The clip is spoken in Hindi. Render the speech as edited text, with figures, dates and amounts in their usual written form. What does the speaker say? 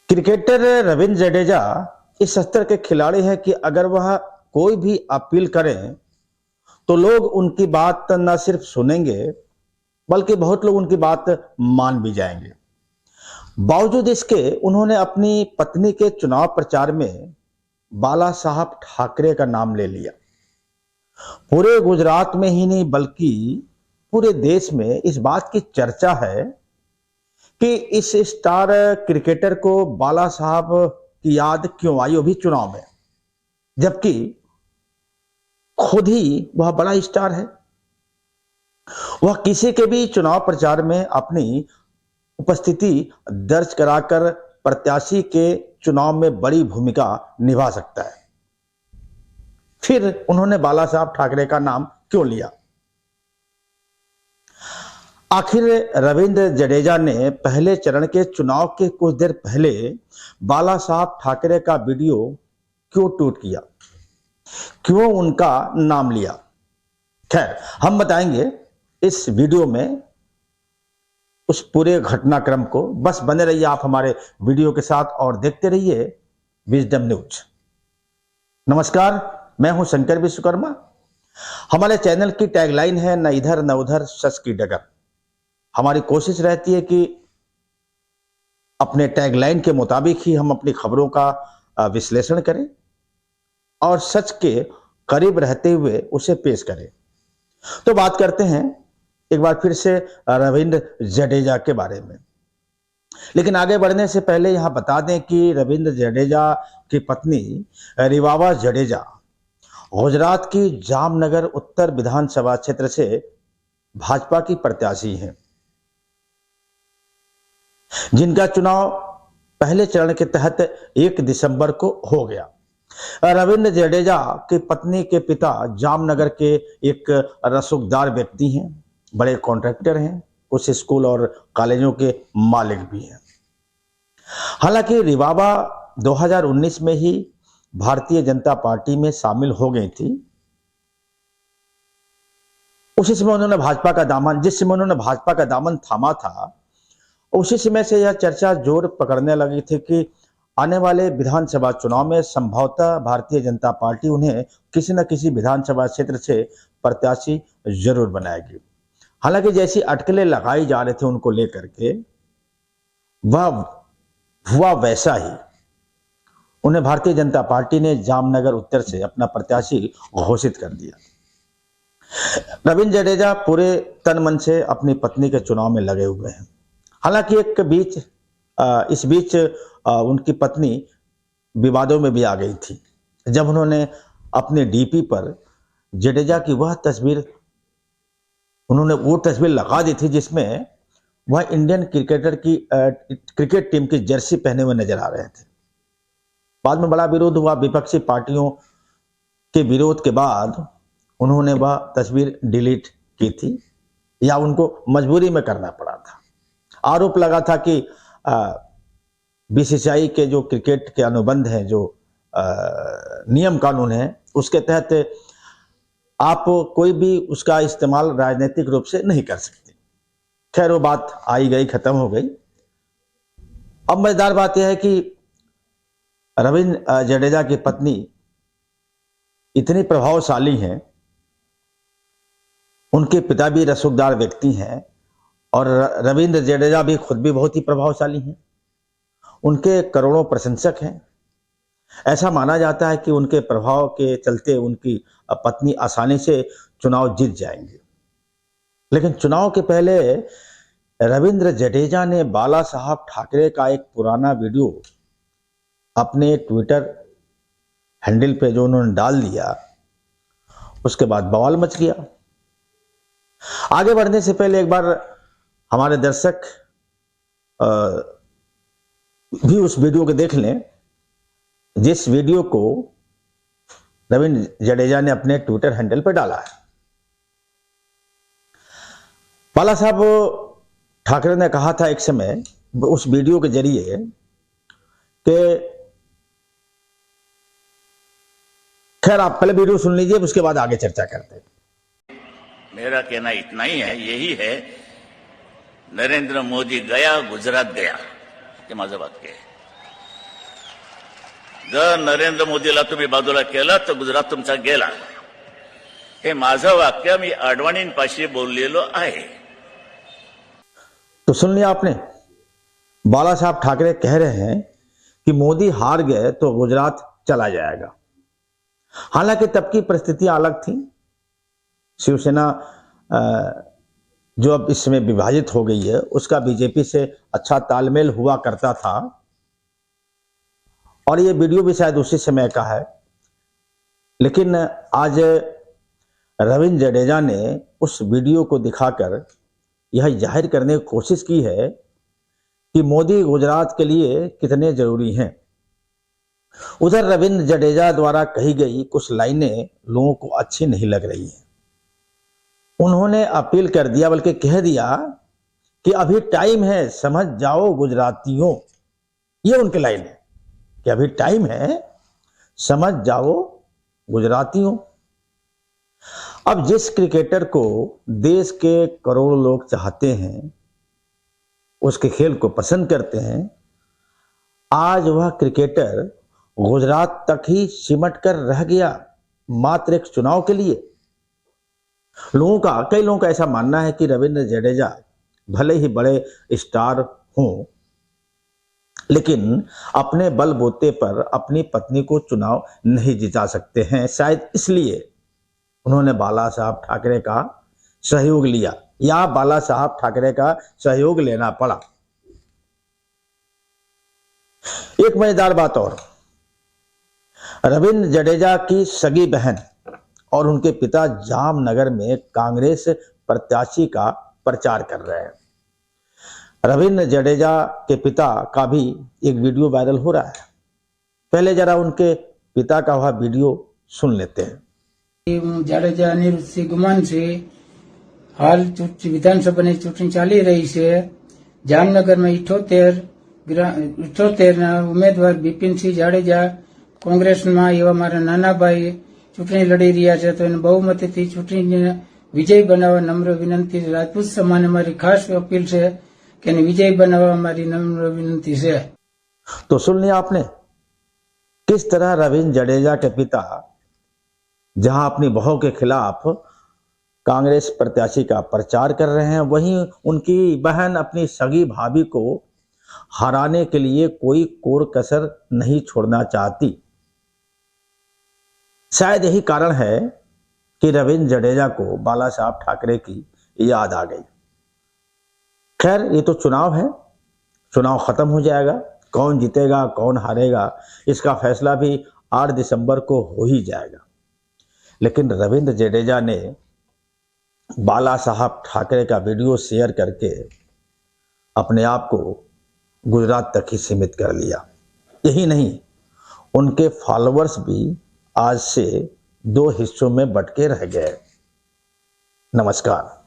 क्रिकेटर रविंद्र जडेजा इस स्तर के खिलाड़ी हैं कि अगर वह कोई भी अपील करें तो लोग उनकी बात न सिर्फ सुनेंगे बल्कि बहुत लोग उनकी बात मान भी जाएंगे। बावजूद इसके उन्होंने अपनी पत्नी के चुनाव प्रचार में बाला साहब ठाकरे का नाम ले लिया। पूरे गुजरात में ही नहीं बल्कि पूरे देश में इस बात की चर्चा है कि इस स्टार क्रिकेटर को बाला साहब की याद क्यों आई, वो भी चुनाव में, जबकि खुद ही वह बड़ा स्टार है। वह किसी के भी चुनाव प्रचार में अपनी उपस्थिति दर्ज कराकर प्रत्याशी के चुनाव में बड़ी भूमिका निभा सकता है। फिर उन्होंने बाला साहब ठाकरे का नाम क्यों लिया? आखिर रविंद्र जडेजा ने पहले चरण के चुनाव के कुछ देर पहले बाला साहब ठाकरे का वीडियो क्यों ट्वीट किया, क्यों उनका नाम लिया? खैर, हम बताएंगे इस वीडियो में उस पूरे घटनाक्रम को। बस बने रहिए आप हमारे वीडियो के साथ और देखते रहिए विजडम न्यूज। नमस्कार, मैं हूं शंकर विश्वकर्मा। हमारे चैनल की टैगलाइन है न इधर न उधर, सच की डगर। हमारी कोशिश रहती है कि अपने टैगलाइन के मुताबिक ही हम अपनी खबरों का विश्लेषण करें और सच के करीब रहते हुए उसे पेश करें। तो बात करते हैं एक बार फिर से रविंद्र जडेजा के बारे में। लेकिन आगे बढ़ने से पहले यहां बता दें कि रविंद्र जडेजा की पत्नी रिवाबा जडेजा गुजरात की जामनगर उत्तर विधानसभा क्षेत्र से भाजपा की प्रत्याशी हैं, जिनका चुनाव पहले चरण के तहत 1 दिसंबर को हो गया। रविंद्र जडेजा की पत्नी के पिता जामनगर के एक रसूखदार व्यक्ति हैं, बड़े कॉन्ट्रैक्टर हैं, कुछ स्कूल और कॉलेजों के मालिक भी हैं। हालांकि रिवाबा 2019 में ही भारतीय जनता पार्टी में शामिल हो गई थी। उसी समय उन्होंने भाजपा का दामन, जिस समय उन्होंने भाजपा का दामन थामा था, उसी समय से यह चर्चा जोर पकड़ने लगी थी कि आने वाले विधानसभा चुनाव में संभवतः भारतीय जनता पार्टी उन्हें किसी न किसी विधानसभा क्षेत्र से प्रत्याशी जरूर बनाएगी। हालांकि जैसी अटकलें लगाई जा रहे थे उनको लेकर के, वह हुआ वैसा ही। उन्हें भारतीय जनता पार्टी ने जामनगर उत्तर से अपना प्रत्याशी घोषित कर दिया। रविंद्र जडेजा पूरे तन मन से अपनी पत्नी के चुनाव में लगे हुए हैं। हालांकि इस बीच उनकी पत्नी विवादों में भी आ गई थी, जब उन्होंने अपने डीपी पर जडेजा की वो तस्वीर लगा दी थी जिसमें वह इंडियन क्रिकेट टीम की जर्सी पहने हुए नजर आ रहे थे। बाद में बड़ा विरोध हुआ, विपक्षी पार्टियों के विरोध के बाद उन्होंने वह तस्वीर डिलीट की थी या उनको मजबूरी में करना पड़ा था। आरोप लगा था कि बीसीसीआई के जो क्रिकेट के अनुबंध हैं, जो नियम कानून है, उसके तहत आप कोई भी उसका इस्तेमाल राजनीतिक रूप से नहीं कर सकते। खैर, वो बात आई गई, खत्म हो गई। अब मजेदार बात यह है कि रविंद्र जडेजा की पत्नी इतनी प्रभावशाली हैं, उनके पिता भी रसूखदार व्यक्ति हैं और रविंद्र जडेजा भी खुद भी बहुत ही प्रभावशाली हैं। उनके करोड़ों प्रशंसक हैं। ऐसा माना जाता है कि उनके प्रभाव के चलते उनकी पत्नी आसानी से चुनाव जीत जाएंगे। लेकिन चुनाव के पहले रविंद्र जडेजा ने बाला साहब ठाकरे का एक पुराना वीडियो अपने ट्विटर हैंडल पे जो उन्होंने डाल दिया, उसके बाद बवाल मच गया। आगे बढ़ने से पहले एक बार हमारे दर्शक भी उस वीडियो को देख लें, जिस वीडियो को रविंद्र जडेजा ने अपने ट्विटर हैंडल पर डाला है। बाला साहब ठाकरे ने कहा था एक समय उस वीडियो के जरिए कि, खैर आप पहले वीडियो सुन लीजिए, उसके बाद आगे चर्चा करते हैं। मेरा कहना इतना ही है, यही है, नरेंद्र मोदी गया, गुजरात गया, ये माझं वाक्य आहे। जर नरेंद्र मोदीला तुम्ही बाजूला केलं तर गुजरात तुमचा गेला. हे माझं वाक्य मी अडवाणींपाशी बोललेलो आहे. तो सुन लिया आपने, बाला साहब ठाकरे कह रहे हैं कि मोदी हार गए तो गुजरात चला जाएगा. हालांकि तब की परिस्थितियां अलग थी. शिवसेना जो अब इस समय विभाजित हो गई है, उसका बीजेपी से अच्छा तालमेल हुआ करता था और ये वीडियो भी शायद उसी समय का है. लेकिन आज रविंद्र जडेजा ने उस वीडियो को दिखाकर यह जाहिर करने की कोशिश की है कि मोदी गुजरात के लिए कितने जरूरी हैं. उधर रविंद्र जडेजा द्वारा कही गई कुछ लाइनें लोगों को अच्छी नहीं लग रही हैं. उन्होंने अपील कर दिया, बल्कि कह दिया कि अभी टाइम है, समझ जाओ गुजरातियों. ये उनकी लाइन है कि अभी टाइम है, समझ जाओ गुजरातियों. अब जिस क्रिकेटर को देश के करोड़ों लोग चाहते हैं, उसके खेल को पसंद करते हैं, आज वह क्रिकेटर गुजरात तक ही सिमट कर रह गया मात्र एक चुनाव के लिए. कई लोगों का ऐसा मानना है कि रविंद्र जडेजा भले ही बड़े स्टार हों, लेकिन अपने बलबूते पर अपनी पत्नी को चुनाव नहीं जिता सकते हैं. शायद इसलिए उन्होंने बाला साहब ठाकरे का सहयोग लिया या बाला साहब ठाकरे का सहयोग लेना पड़ा. एक मजेदार बात और, रविंद्र जडेजा की सगी बहन और उनके पिता जामनगर में कांग्रेस प्रत्याशी का प्रचार कर रहे हैं. रविंद्र जडेजा के पिता का भी एक वीडियो वायरल हो रहा है. पहले जरा उनके पिता का वह वीडियो सुन लेते हैं. જાડેજા અનિરુદ્ધસિંહ ગુમાન છે. હાલ વિધાનસભાની ચૂંટણી ચાલી રહી છે. જામનગરમાં 78 ઉમેદવાર બિપિનસિંહ જાડેજા કોંગ્રેસમાં એવા મારા નાના ભાઈ ચૂંટણી લડી રહ્યા છે. તો એને બહુમતીથી ચૂંટણીને વિજય બનાવવા નમ્ર વિનંતી. રાજપૂત સમાજને મારી ખાસ અપીલ છે કે એને વિજય બનાવવા મારી નમ્ર વિનંતી છે. तो सुन लिया आपने किस तरह रविंद्र जडेजा के पिता जहां अपनी बहू के खिलाफ कांग्रेस प्रत्याशी का प्रचार कर रहे हैं, वहीं उनकी बहन अपनी सगी भाभी को हराने के लिए कोई कोर कसर नहीं छोड़ना चाहती. शायद यही कारण है कि रविंद्र जडेजा को बाला साहब ठाकरे की याद आ गई. खैर, ये तो चुनाव है, चुनाव खत्म हो जाएगा. कौन जीतेगा कौन हारेगा इसका फैसला भी 8 दिसंबर को हो ही जाएगा. लेकिन रविंद्र जडेजा ने बाला साहब ठाकरे का वीडियो शेयर करके अपने आप को गुजरात तक ही सीमित कर लिया. यही नहीं, उनके फॉलोअर्स भी आज से 2 हिस्सों में बंट के रह गए. नमस्कार.